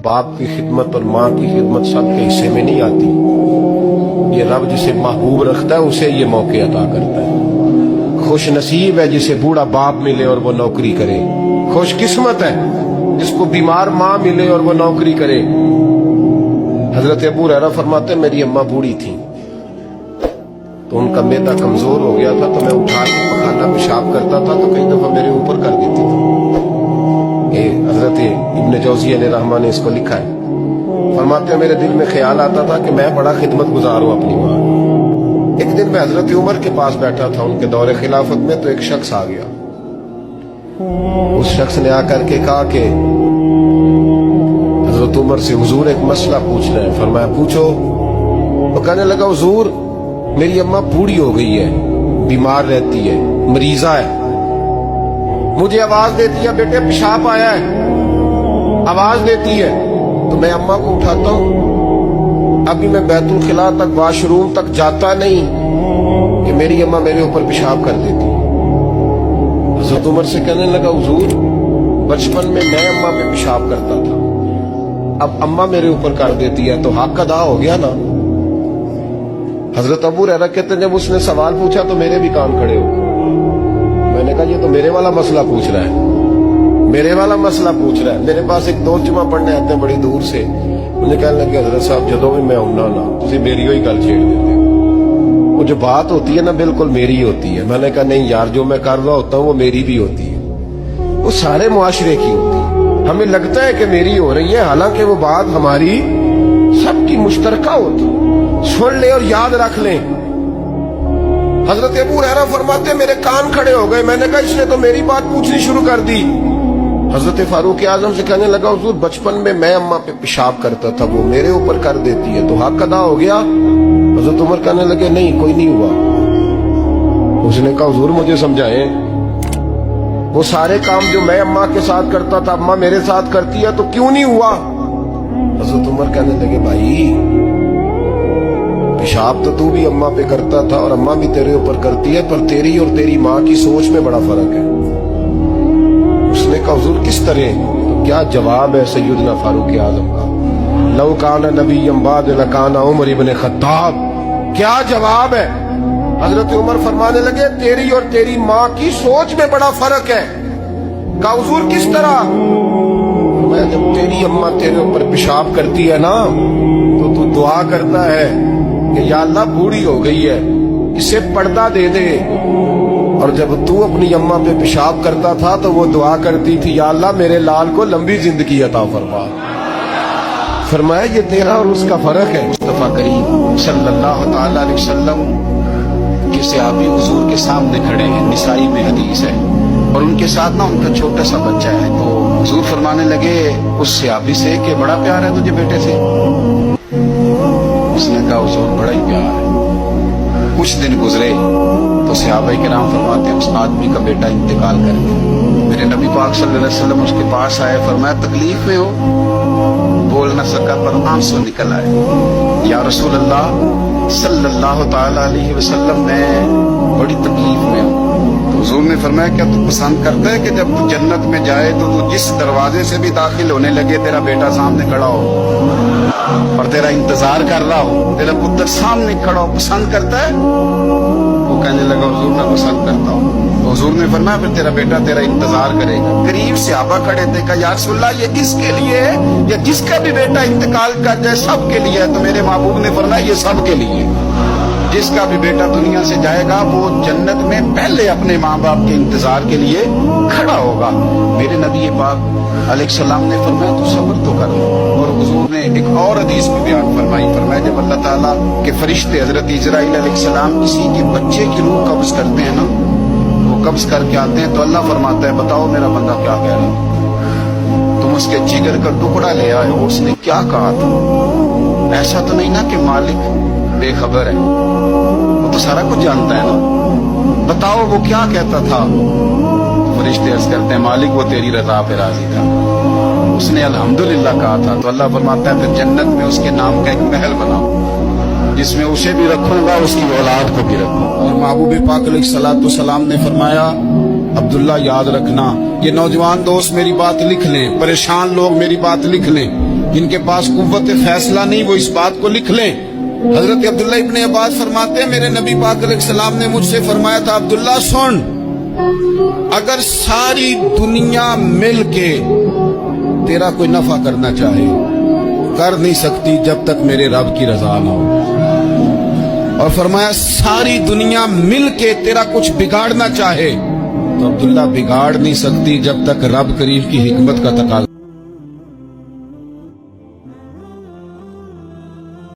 बाप की खिदमत और माँ की खिदमत सबके हिस्से में नहीं आती। ये रब जिसे महबूब रखता है उसे ये मौके अता करता है। खुश नसीब है जिसे बूढ़ा बाप मिले और वो नौकरी करे। खुश किस्मत है जिसको बीमार माँ मिले और वो नौकरी करे। हजरत अबू हुरैरा फरमाते हैं मेरी अम्मा बूढ़ी थी तो उनका मैदा कमजोर हो गया था, तो मैं उठा के पखाना पेशाब करता था तो कई दफा मेरे ऊपर कर देती थी। हजरत इब्न जौजिया ने रहमान ने इसको लिखा है। फरमाते हैं मेरे दिल में ख्याल आता था कि मैं बड़ा खिदमत गुजार हूं अपनी माँ। एक दिन मैं हजरत उमर के पास बैठा था उनके दौरे खिलाफत में, तो एक शख्स आ गया। उस शख्स ने आकर के कहा कि हजरत उमर से हुजूर एक मसला पूछना है। फरमाया पूछो। वो कहने लगा हुजूर मेरी अम्मा बूढ़ी हो गई है, बीमार रहती है, मरीजा है, मुझे आवाज देती है बेटे पेशाब आया है, आवाज देती है तो मैं अम्मा को उठाता हूं। अभी मैं बैतुल खिला तक वॉशरूम तक जाता नहीं कि मेरी अम्मा मेरे ऊपर पेशाब कर देती। हज़रत उमर से कहने लगा हुजूर बचपन में मैं अम्मा पे पेशाब करता था, अब अम्मा मेरे ऊपर कर देती है तो हक अदा हो गया ना। हजरत अबू हुरैरा कहते हैं जब उसने सवाल पूछा तो मेरे भी कान खड़े हो गए। मैंने कहा ये तो मेरे वाला मसला पूछ रहा है, मेरे वाला मसला पूछ रहा है। मेरे पास एक दोस्त जुमा पढ़ने आते हैं बड़ी दूर से, मुझे कहने लगे हजरत साहब जदों भी मैं आऊना ना तुसी मेरी ही गल छेड़ देते हो, वो जो बात होती है ना बिल्कुल मेरी होती है। मैंने कहा नहीं यार जो मैं कर रहा होता हूँ वो मेरी भी होती है, वो सारे मुआशरे की होती है। हमें लगता है कि मेरी हो रही है, हालांकि वो बात हमारी सबकी मुश्तरका होती है। सुन ले और याद रख ले। हजरत अबू हुरैरा फरमाते मेरे कान खड़े हो गए। मैंने कहा इसने तो मेरी बात पूछनी शुरू कर दी। हजरत फारूक आजम से कहने लगा हुजूर बचपन में मैं अम्मा पे पेशाब करता था, वो मेरे ऊपर कर देती है तो हक अदा हो गया। हजरत उमर कहने लगे नहीं कोई नहीं हुआ। उसने कहा हुजूर मुझे समझाएं, वो सारे काम जो मैं अम्मा के साथ करता था अम्मा मेरे साथ करती है तो क्यों नहीं हुआ। हजरत उमर कहने लगे भाई पेशाब तो तू भी अम्मा पे करता था और अम्मा भी तेरे ऊपर करती है, पर तेरी और तेरी माँ की सोच में बड़ा फर्क है। उसने कहा हुजूर किस तरह, तो क्या जवाब है सैयदना फारूक आजम का, लौ काना नबीय्यम बाद लकाना उमर इब्न खत्ताब। क्या जवाब है। हजरत उमर फरमाने लगे तेरी और तेरी माँ की सोच में बड़ा फर्क है। कहा हुजूर किस तरह। मैं जब तेरी अम्मा तेरे ऊपर पेशाब करती है ना तो तू दुआ करता है कि या अल्लाह बूढ़ी हो गई है इसे पर्दा दे दे, और जब तू अपनी अम्मा पे पेशाब करता था तो वो दुआ करती थी या अल्लाह मेरे लाल को लंबी जिंदगी अता फरमा। फरमाया ये तेरा और उसका फर्क है। मुस्तफा करीम सल्लल्लाहु ताला अलैहि वसल्लम के सहाबी हुजूर के सामने खड़े हैं, निसाई में हदीस है, और उनके साथ ना उनका छोटा सा बच्चा है। तो हुजूर फरमाने लगे उस सहाबी से कि बड़ा प्यार है तुझे बेटे से। उसने कहा हुजूर बड़ा ही प्यार है। कुछ दिन गुजरे तो सहाबाए किराम फरमाते हैं उस आदमी का बेटा इंतकाल कर गया। मेरे नबी पाक सल्लल्लाहु अलैहि वसल्लम उसके पास आए, फरमाया तकलीफ में हो, बोल न सका पर आंसू निकल आए। या रसूल अल्लाह सल्लल्लाहु ताला अलैहि वसल्लम मैं बड़ी तकलीफ में हूँ। तो हुजूर ने फरमाया क्या तू पसंद करता है कि जब तू जन्नत में जाए तो तू जिस दरवाजे से भी दाखिल होने लगे तेरा बेटा सामने खड़ा हो और तेरा इंतजार कर रहा हो, तेरा पुत्र सामने खड़ा हो, पसंद करता है। वो कहने लगा हुजूर मैं पसंद करता हूँ। तो हुजूर ने फरमाया फिर तेरा बेटा तेरा इंतजार करेगा। करीब सहाबा खड़े थे, कहा या रसूल अल्लाह ये किसके लिए है, या जिसका भी बेटा इंतकाल कर जाए सबके लिए है। तो मेरे महबूब ने फरमाया ये सबके लिए, जिसका भी बेटा दुनिया से जाएगा वो जन्नत में पहले अपने माँ बाप के इंतजार के लिए खड़ा होगा। मेरे नबी पाक अलैहिस्सलाम ने फरमाया तू सब्र तो कर। और हुजूर ने एक और हदीस में बयान फरमाई, फरमाया जब अल्लाह ताला के फरिश्ते हजरत इजराइल अलैहिस्सलाम किसी के बच्चे की रूह कब्ज करते हैं ना, वो कब्ज करके आते हैं तो अल्लाह फरमाता है बताओ मेरा बंदा क्या कह रहा है। तुम उसके जिगर का टुकड़ा ले आए हो, उसने क्या कहा था। ऐसा तो नहीं ना कि मालिक बेखबर है, वो तो सारा कुछ जानता है ना, बताओ वो क्या कहता था। फरिश्ते अर्ज करते हैं मालिक वो तेरी रजा पे राजी था, उसने अल्हम्दुलिल्लाह कहा था। तो अल्लाह फरमाता है फिर जन्नत में उसके नाम का एक महल बनाओ जिसमें उसे भी रखूंगा उसकी औलाद को भी रखूंगा। और महबूब पाक अलैहिस्सलातु वस्सलाम ने फरमाया अब्दुल्ला याद रखना, ये नौजवान दोस्त मेरी बात लिख लें, परेशान लोग मेरी बात लिख लें, جن کے پاس قوت فیصلہ نہیں وہ اس بات کو لکھ لیں. حضرت عبداللہ ابن عباس فرماتے ہیں میرے نبی پاک علیہ السلام نے مجھ سے فرمایا تھا عبداللہ سن، اگر ساری دنیا مل کے تیرا کوئی نفع کرنا چاہے کر نہیں سکتی جب تک میرے رب کی رضا نہ ہو. اور فرمایا ساری دنیا مل کے تیرا کچھ بگاڑنا چاہے تو عبداللہ بگاڑ نہیں سکتی جب تک رب کریم کی حکمت کا تقاضا